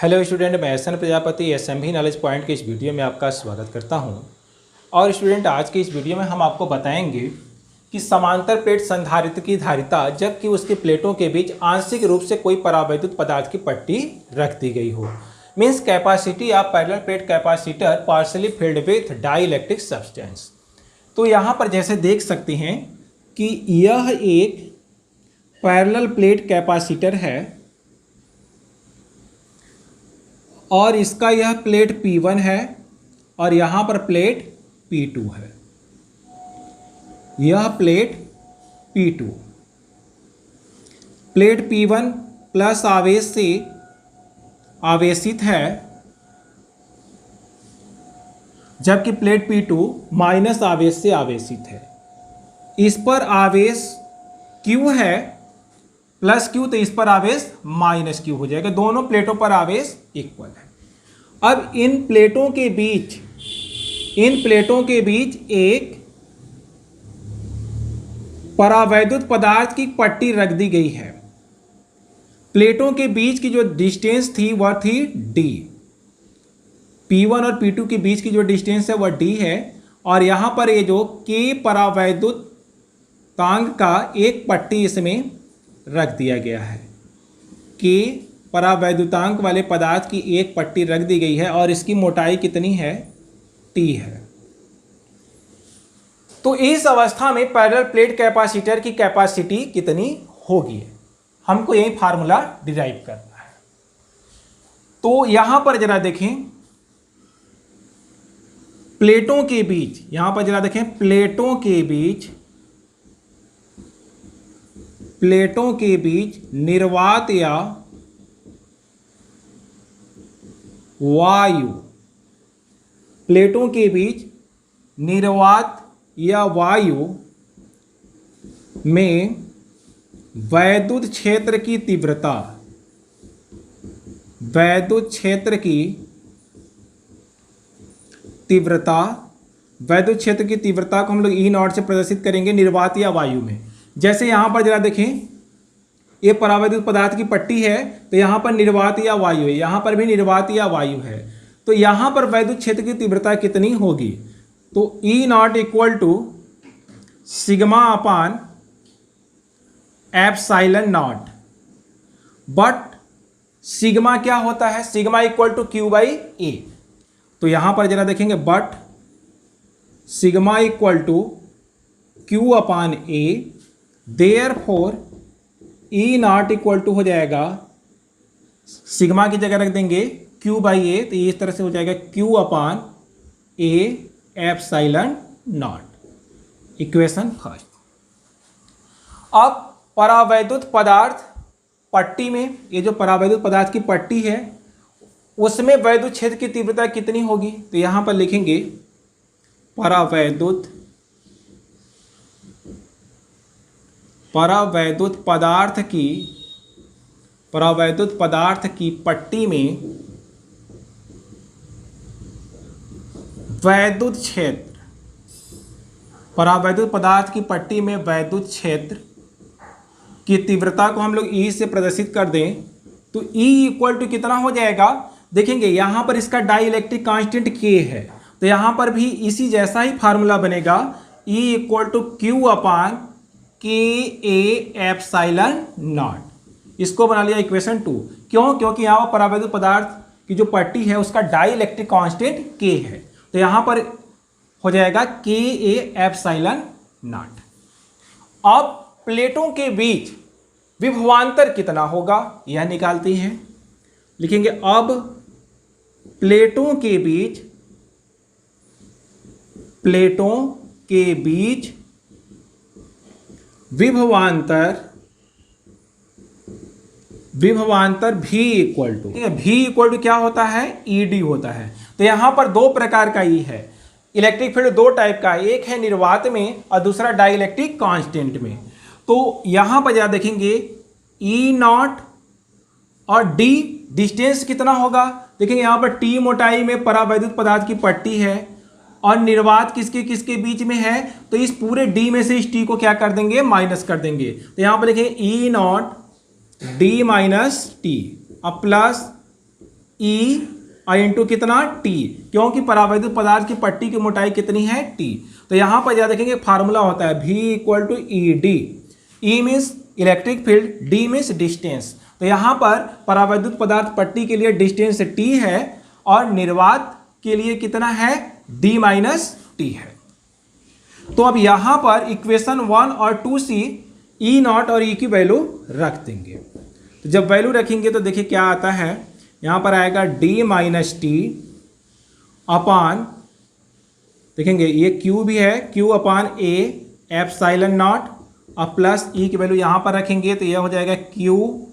Hello student, मैं SN Prajapati SMB knowledge point के इस वीडियो में आपका स्वागत करता हूं। और स्टूडेंट, आज के इस वीडियो में हम आपको बताएंगे कि समांतर प्लेट संधारित्र की धारिता जबकि उसकी प्लेटों के बीच आंशिक रूप से कोई परावैद्युत पदार्थ की पट्टी रख दी गई हो। Means capacity of parallel plate capacitor partially filled with dielectric substance. तो यहाँ पर जैसे देख सकते हैं कि यह एक पैरेलल प्लेट कैपेसिटर है और इसका यह प्लेट P1 है और यहाँ पर प्लेट P2 है। यह plate P2 plate P1 plus आवेश से आवेशित है जबकि प्लेट P2 माइनस आवेश से आवेशित है। इस पर आवेश Q है प्लस Q, तो इस पर आवेश माइनस Q हो जाएगा। दोनों प्लेटों पर आवेश इक्वल है। अब इन प्लेटों के बीच एक परावैद्युत पदार्थ की पट्टी रख दी गई है। प्लेटों के बीच की जो डिस्टेंस थी वह थी D। P1 और P2 के बीच की जो डिस्टेंस है वह D है और यहां पर ये जो K परावैद्युतांक का एक पट्टी इसमें रख दिया गया है। K परावैद्युतांक वाले पदार्थ की एक पट्टी रख दी गई है और इसकी मोटाई कितनी है? T है। तो इस अवस्था में पैरेलल प्लेट कैपेसिटर की कैपेसिटी कितनी होगी, हमको यही फार्मूला डिराइव करना है। तो यहां पर जरा देखें, प्लेटों के बीच, यहां पर जरा देखें, प्लेटों के बीच निर्वात या वायु, प्लेटों के बीच निर्वात या वायु में वैद्युत क्षेत्र की तीव्रता, वैद्युत क्षेत्र की तीव्रता को हम लोग E0 से प्रदर्शित करेंगे निर्वात या वायु में। जैसे यहां पर जरा देखें, ये परावैद्युत पदार्थ की पट्टी है तो यहां पर निर्वात या वायु है, यहां पर भी निर्वात या वायु है। तो यहां पर वैद्युत क्षेत्र की तीव्रता कितनी होगी? तो E0 equal to sigma upon epsilon naught. But sigma क्या होता है? Sigma equal to Q by A। तो यहां पर जरा देखेंगे, but sigma equal to Q upon A, therefore E0 equal to हो जाएगा, सिग्मा की जगह रख देंगे Q बाई A, तो इस तरह से हो जाएगा Q upon A epsilon not. Equation first. अब परावैद्युत पदार्थ पट्टी में, ये जो परावैद्युत पदार्थ की पट्टी है उसमें वैद्युत क्षेत्र की तीव्रता कितनी होगी? तो यहां पर लिखेंगे परावैद्युत पदार्थ की पट्टी में वैद्युत क्षेत्र, परावैद्युत पदार्थ की पट्टी में वैद्युत क्षेत्र की तीव्रता को हम लोग E से प्रदर्शित कर दें तो E इक्वल टू कितना हो जाएगा? देखेंगे यहां पर इसका डाइइलेक्ट्रिक कांस्टेंट K है, तो यहां पर भी इसी जैसा ही फार्मूला बनेगा, E equal to Q upon KA epsilon naught. इसको बना लिया इक्वेशन 2। क्यों? क्योंकि यहाँ पर परावैद्युत पदार्थ की जो पट्टी है उसका डाइइलेक्ट्रिक कांस्टेंट K है, तो यहाँ पर हो जाएगा KA एप्सिलॉन नॉट। अब प्लेटों के बीच विभवांतर कितना होगा यह निकालते हैं। लिखेंगे अब प्लेटों के बीच विभवांतर V इक्वल टू क्या होता है? ED होता है। तो यहां पर दो प्रकार का E है। इलेक्ट्रिक फील्ड दो टाइप का है, एक है निर्वात में और दूसरा डाइइलेक्ट्रिक कांस्टेंट में। तो यहां पर जरा देखेंगे E0 और D डिस्टेंस कितना होगा? देखेंगे यहां पर T मोटाई में परावैद्युत पदार्थ की पट्टी है और निर्वात किसके किसके बीच में है? तो इस पूरे D में से इस T को क्या कर देंगे? माइनस कर देंगे। तो यहां पर लिखेंगे E0 D माइनस T अब प्लस ई और इंटू कितना टी, क्योंकि परावैद्युत पदार्थ की पट्टी की मोटाई कितनी है टी। तो यहाँ पर याद रखेंगे फार्मूला होता है V equal to E D. E means electric field, D means distance. तो यहाँ पर परावैद्युत पदार्थ पट्टी के लिए डिस्टेंस टी है और निर्वात के लिए कितना है डी माइनस टी है। तो अब यहाँ पर इक्वेशन 1 और 2 से ई नॉट और ई की वैल्यू रख देंगे। तो जब वैल्यू रखेंगे तो देखिए क्या आता है, यहाँ पर आएगा डी माइनस टी अपान, देखेंगे ये क्यू भी है, Q upon A epsilon not और प्लस ई की वैल्यू यहाँ पर रखेंगे तो यह हो जाएगा क्यू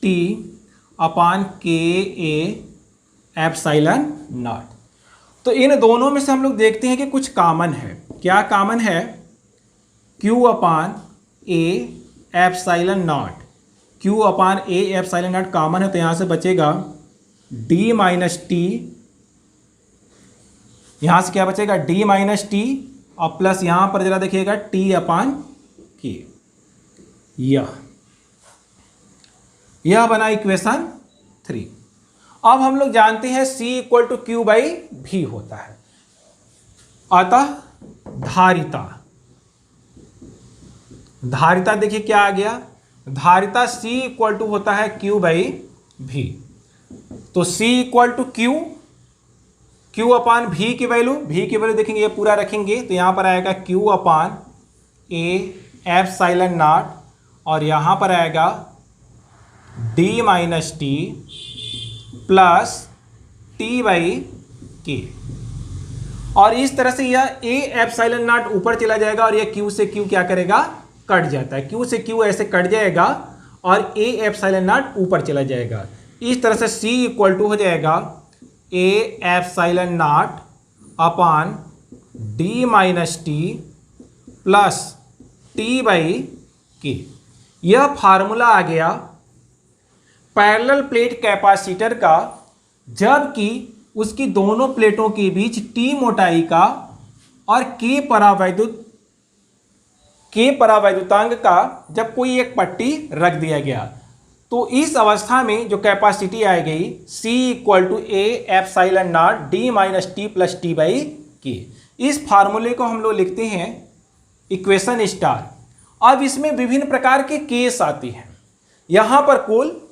टी अपान के ए एप्सिलॉन नॉट। तो इन दोनों में से हम लोग देखते हैं कि कुछ कॉमन है। क्या कॉमन है, Q upon A epsilon not, Q upon A epsilon not common है तो यहाँ से बचेगा डी माइनस टी, यहाँ से क्या बचेगा डी माइनस टी और प्लस यहाँ पर जरा देखिएगा टी अपान के। यह बना इक्वेशन 3। अब हम लोग जानते हैं C equal to Q by भी होता है, अतः धारिता देखिए क्या आ गया, धारिता C इक्वल टू होता है क्यू बाई भी। तो C इक्वल टू क्यू अपान भी की वैल्यू देखेंगे ये पूरा रखेंगे तो यहाँ पर आएगा Q upon A epsilon not और यहाँ पर आएगा D minus T plus T by के। और इस तरह से यह ए एप्सिलॉन नॉट ऊपर चला जाएगा और यह क्यू से क्यू क्या करेगा कट जाता है, क्यू से क्यू ऐसे कट जाएगा और ए एप्सिलॉन नॉट ऊपर चला जाएगा। इस तरह से C इक्वल टू हो जाएगा ए epsilon not upon D minus T plus T by के। यह फार्मूला आ गया पैरेलल प्लेट कैपेसिटर का, जबकि उसकी दोनों प्लेटों के बीच टी मोटाई का और के परावैद्युतांक का जब कोई एक पट्टी रख दिया गया तो इस अवस्था में जो कैपेसिटी आ गई C equal to A epsilon naught D minus T plus T by K. इस फार्मूले को हम लोग लिखते हैं इक्वेशन स्टार। अब इसमें विभिन्न प्रकार के केस आती हैं, यहाँ पर कुल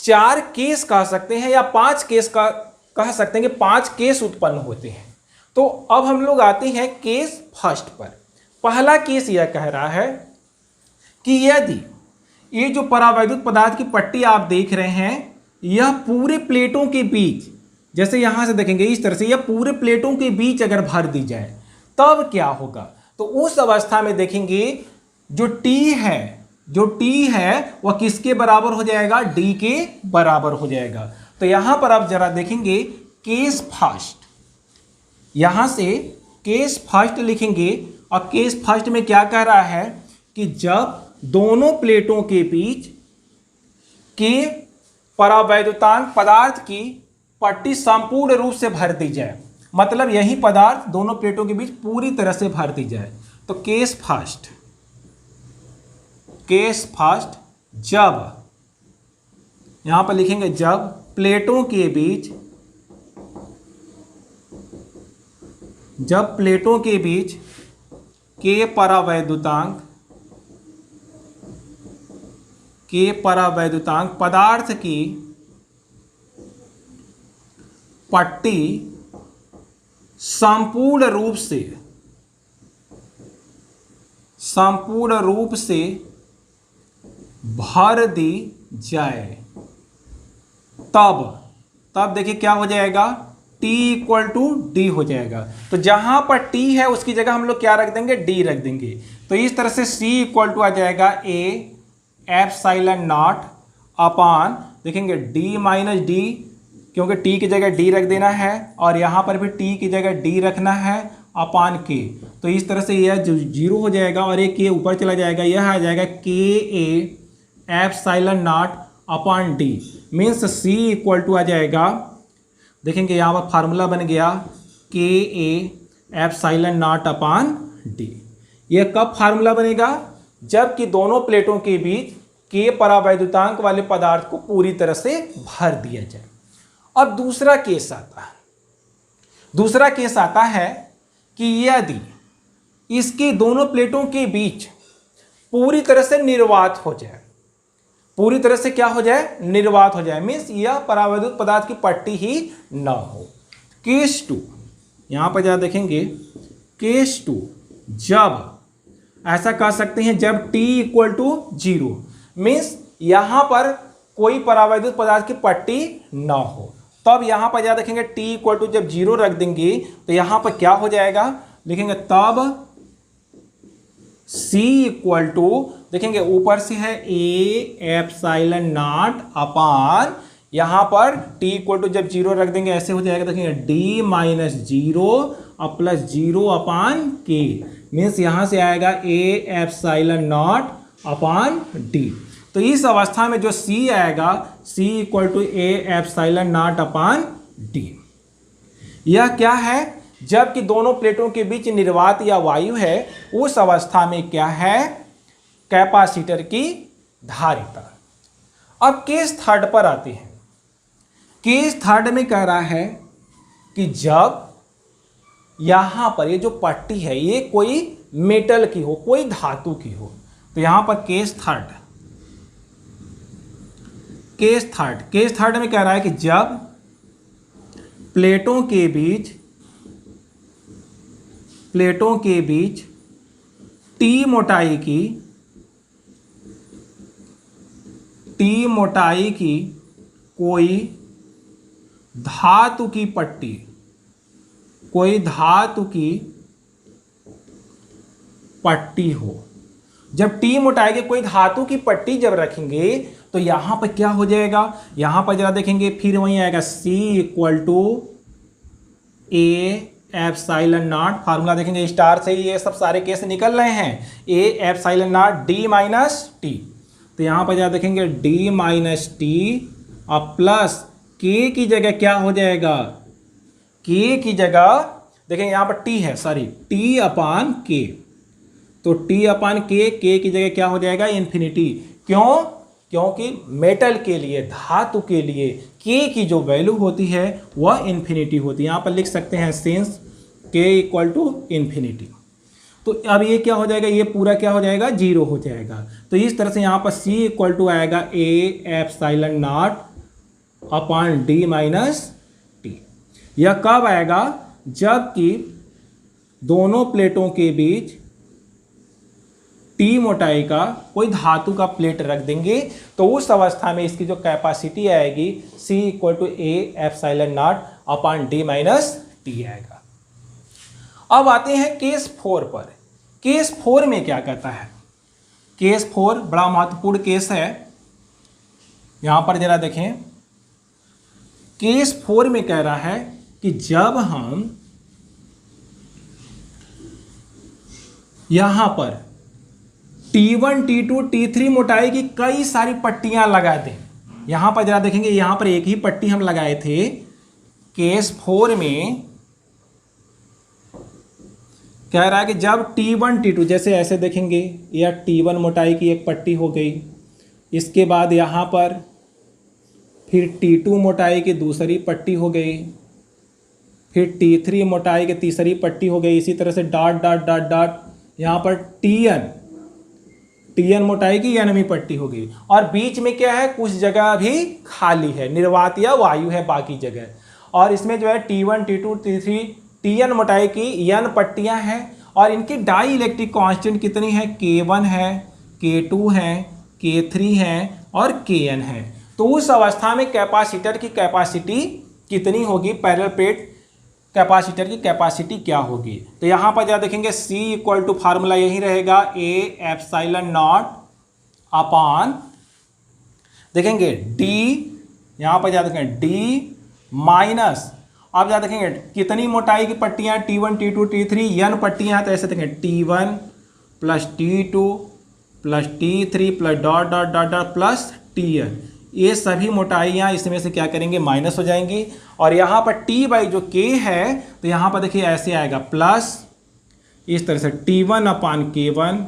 4 केस कह सकते हैं या 5 केस का कह सकते हैं कि 5 केस उत्पन्न होते हैं। तो अब हम लोग आते हैं केस फर्स्ट पर। पहला केस यह कह रहा है कि यदि ये जो परावैद्युत पदार्थ की पट्टी आप देख रहे हैं यह पूरे प्लेटों के बीच, जैसे यहां से देखेंगे इस तरह से, यह पूरे प्लेटों के बीच अगर भर दी जाए तब क्या होगा। तो उस अवस्था में देखेंगे जो टी है वह किसके बराबर हो जाएगा, डी के बराबर हो जाएगा। तो यहां पर आप जरा देखेंगे केस फर्स्ट, यहां से केस फर्स्ट लिखेंगे और केस फर्स्ट में क्या कह रहा है कि जब दोनों प्लेटों के बीच के परावैद्युतांक पदार्थ की पट्टी संपूर्ण रूप से भर दी जाए, मतलब यही पदार्थ दोनों प्लेटों के बीच पूरी तरह से भर दी जाए। तो केस फर्स्ट जब, यहां पर लिखेंगे जब प्लेटों के बीच के परावैद्युतांक पदार्थ की पट्टी संपूर्ण रूप से भर दी जाए तब देखिए क्या हो जाएगा, T इक्वल टू डी हो जाएगा। तो जहां पर T है उसकी जगह हम लोग क्या रख देंगे, D रख देंगे। तो इस तरह से C इक्वल टू आ जाएगा A एप्सिलॉन नॉट अपान, देखेंगे D माइनस डी, क्योंकि T की जगह D रख देना है और यहाँ पर भी T की जगह D रखना है अपान K। तो इस तरह से यह जो 0 हो जाएगा और एक K ऊपर चला जाएगा, यह आ जाएगा KA epsilon not upon D, means C equal to आ जाएगा, देखेंगे यहाँ पर फार्मूला बन गया KA epsilon not upon D. यह कब फार्मूला बनेगा, जबकि दोनों प्लेटों के बीच के परावैद्युतांक वाले पदार्थ को पूरी तरह से भर दिया जाए। अब दूसरा केस आता है कि यदि इसकी दोनों प्लेटों के बीच पूरी तरह से निर्वात हो जाए, पूरी तरह से क्या हो जाए, निर्वात हो जाए, मीन्स यह परावैद्युत पदार्थ की पट्टी ही न हो। केस 2, यहां पर जरा देखेंगे, केस 2 जब ऐसा कह सकते हैं जब t इक्वल टू 0, मीन्स यहां पर कोई परावैद्युत पदार्थ की पट्टी न हो, तब यहां पर जरा देखेंगे t इक्वल टू जब 0 रख देंगे तो यहां पर क्या हो जाएगा, लिखेंगे तब c इक्वल टू, देखेंगे ऊपर से है a एप्सिलॉन नॉट अपान, यहां पर t इक्वल टू जब 0 रख देंगे ऐसे हो जाएगा, देखेंगे d माइनस 0 और प्लस 0 अपान k, मीन्स यहां से आएगा a epsilon not upon d। तो इस अवस्था में जो c आएगा, c equal to a epsilon not upon d। यह क्या है, जबकि दोनों प्लेटों के बीच निर्वात या वायु है, उस अवस्था में क्या है, कैपेसिटर की धारिता। अब केस 3 पर आते हैं। केस 3 में कह रहा है कि जब यहां पर ये जो पट्टी है ये कोई मेटल की हो, कोई धातु की हो, तो यहां पर केस थर्ड में कह रहा है कि जब प्लेटों के बीच T मोटाई की कोई धातु की पट्टी हो, जब T मोटाई की कोई धातु की पट्टी जब रखेंगे तो यहां पर क्या हो जाएगा, यहां पर जरा देखेंगे फिर वहीं आएगा C equal to A epsilon naught, formula देखेंगे स्टार से ही ये सब सारे केस निकल रहे हैं, A epsilon not D minus T, तो यहां पर जरा देखेंगे D माइनस T और प्लस K की जगह क्या हो जाएगा, K की जगह देखेंगे यहां पर T है, सॉरी T अपान K, तो T अपान K, K की जगह क्या हो जाएगा, इन्फिनिटी। क्यों, क्योंकि मेटल के लिए, धातु के लिए K की जो वैल्यू होती है वह इन्फिनिटी होती है। यहाँ पर लिख सकते हैं since K equal to infinity, तो अब ये क्या हो जाएगा, ये पूरा क्या हो जाएगा, 0 हो जाएगा। तो इस तरह से यहाँ पर C इक्वल टू आएगा A epsilon not upon D minus T। यह कब आएगा, जबकि दोनों प्लेटों के बीच T मोटाई का कोई धातु का प्लेट रख देंगे, तो उस अवस्था में इसकी जो कैपेसिटी आएगी C equal to A epsilon not upon D minus T आएगा। अब आते हैं केस 4 पर। केस 4 में क्या कहता है, केस 4 बड़ा महत्वपूर्ण केस है, यहां पर जरा देखें। केस 4 में कह रहा है कि जब हम यहां पर T1, T2, T3 मोटाई की कई सारी पट्टियां लगा दें, यहां पर जरा देखेंगे, यहां पर एक ही पट्टी हम लगाए थे। केस 4 में कह रहा है कि जब T1, T2, जैसे ऐसे देखेंगे, यह T1 मोटाई की एक पट्टी हो गई, इसके बाद यहाँ पर फिर T2 मोटाई की दूसरी पट्टी हो गई, फिर T3 मोटाई की तीसरी पट्टी हो गई, इसी तरह से डॉट डॉट डॉट डॉट, यहाँ पर TN मोटाई की Nवीं पट्टी हो गई, और बीच में क्या है, कुछ जगह भी खाली है, निर्वात या वायु है बाकी जगह, और इसमें जो है T1, T2, T3, Tn मोटाई की N पट्टियां हैं, और इनकी डाई इलेक्ट्रिक कांस्टेंट कितनी है, K1 है, K2 है, K3 है और Kn है। तो उस अवस्था में कैपेसिटर की कैपेसिटी कितनी होगी, पैरेलल प्लेट कैपेसिटर की कैपेसिटी क्या होगी। तो यहाँ पर जरा देखेंगे C इक्वल टू फार्मूला यही रहेगा, A एप्सिलॉन नॉट अपान, देखेंगे D, यहाँ पर जरा देखेंगे D माइनस, आप जरा देखेंगे कितनी मोटाई की पट्टियाँ, T1, T2, T3, N पट्टियाँ हैं, तो ऐसे देखेंगे T1 plus T2 plus T3 plus dot dot dot dot plus Tn, ये सभी मोटाइयाँ इसमें से क्या करेंगे, माइनस हो जाएंगी, और यहाँ पर T बाई जो K है, तो यहाँ पर देखिए ऐसे आएगा प्लस, इस तरह से T1 upon K1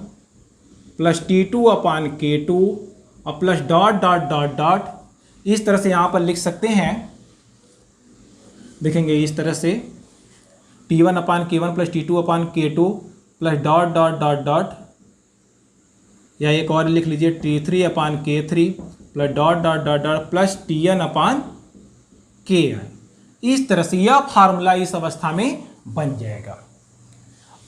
plus T2 upon K2 और plus dot dot dot dot, इस तरह से यहाँ पर लिख सकते हैं देखेंगे इस तरह से T1 upon K1 plus T2 upon K2 plus dot dot dot dot, या एक और लिख लीजिए T3 upon K3 plus dot dot dot dot plus Tn upon Kn। इस तरह से यह फार्मूला इस अवस्था में बन जाएगा।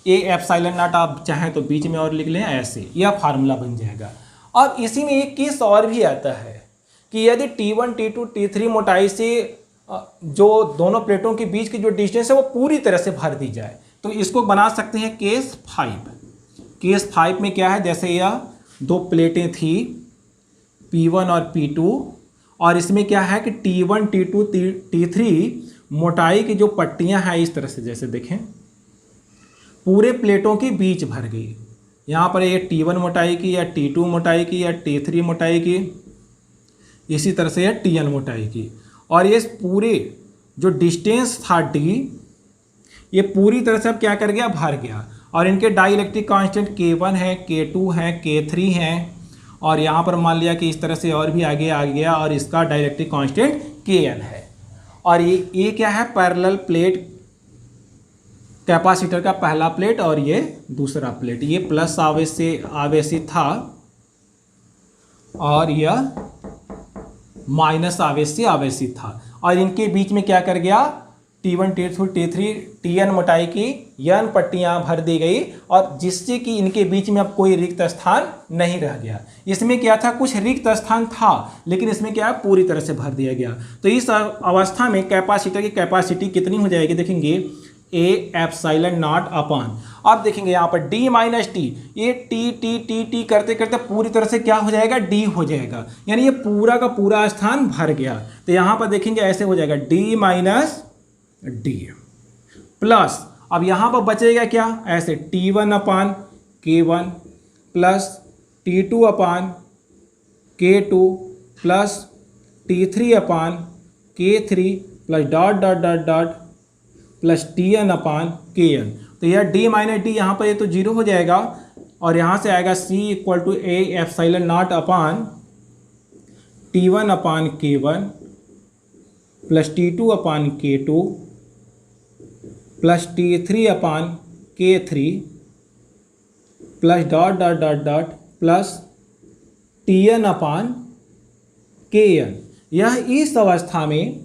ए एप्सिलॉन नॉट आप चाहें तो बीच में और लिख लें, ऐसे यह फार्मूला बन जाएगा। अब इसी में एक केस और भी आता है कि यदि T1 T2 T3 मोटाई से जो दोनों प्लेटों के बीच की जो डिस्टेंस है वो पूरी तरह से भर दी जाए, तो इसको बना सकते हैं केस 5। केस 5 में क्या है, जैसे यह दो प्लेटें थी P1 और P2, और इसमें क्या है कि T1 T2 T3 मोटाई की जो पट्टियां हैं इस तरह से, जैसे देखें पूरे प्लेटों के बीच भर गई। यहाँ पर ये T1 मोटाई की या T2 मोटाई की या T3 मोटाई की, इसी तरह से यह Tn मोटाई की, और ये पूरे जो डिस्टेंस था D, ये पूरी तरह से अब क्या कर गया, भर गया। और इनके डाइलेक्ट्रिक कांस्टेंट K1 है, K2 है, K3 है, और यहाँ पर मान लिया कि इस तरह से और भी आगे आ गया, और इसका डाइलेक्ट्रिक कांस्टेंट Kn है। और ये क्या है, पैरेलल प्लेट, कैपेसिटर का पहला प्लेट और ये दूसरा प्लेट, ये प्लस आवेशित था और यह माइनस आवेशित था, और इनके बीच में क्या कर गया, T1 T2 T3 Tn मोटाई की n पट्टियां भर दी गई, और जिससे कि इनके बीच में अब कोई रिक्त स्थान नहीं रह गया। इसमें क्या था, कुछ रिक्त स्थान था, लेकिन इसमें क्या है, पूरी तरह से भर दिया गया। तो इस अवस्था में कैपेसिटर की कैपेसिटी कितनी हो जाएगी, देखेंगे ए एप्सिलॉन नॉट अपान, अब देखेंगे यहाँ पर D माइनस टी, ये टी करते करते पूरी तरह से क्या हो जाएगा, D हो जाएगा, यानी ये पूरा का पूरा स्थान भर गया। तो यहाँ पर देखेंगे ऐसे हो जाएगा D माइनस डी प्लस, अब यहाँ पर बचेगा क्या, ऐसे T1 upon K1 plus T2 upon K2 plus T3 upon K3 plus dot dot dot dot plus Tn upon Kn। तो यह D माइनस डी यहाँ पर ये तो जीरो हो जाएगा, और यहाँ से आएगा C equal to A epsilon not upon T1 upon K1 plus T2 upon K2 plus T3 upon K3 plus dot dot dot dot plus Tn upon Kn। यह इस अवस्था में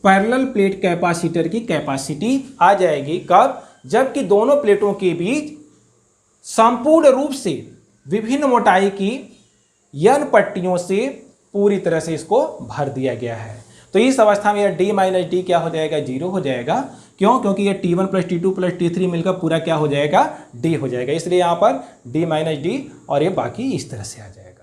पैरेलल प्लेट कैपेसिटर की कैपेसिटी आ जाएगी। कब, जबकि दोनों प्लेटों के बीच संपूर्ण रूप से विभिन्न मोटाई की n पट्टियों से पूरी तरह से इसको भर दिया गया है। तो इस अवस्था में यह D माइनस डी क्या हो जाएगा, जीरो हो जाएगा। क्यों, क्योंकि ये T1 plus T2 plus T3 मिलकर पूरा क्या हो जाएगा, D हो जाएगा। इसलिए यहाँ पर D माइनस डी, और ये बाकी इस तरह से आ जाएगा।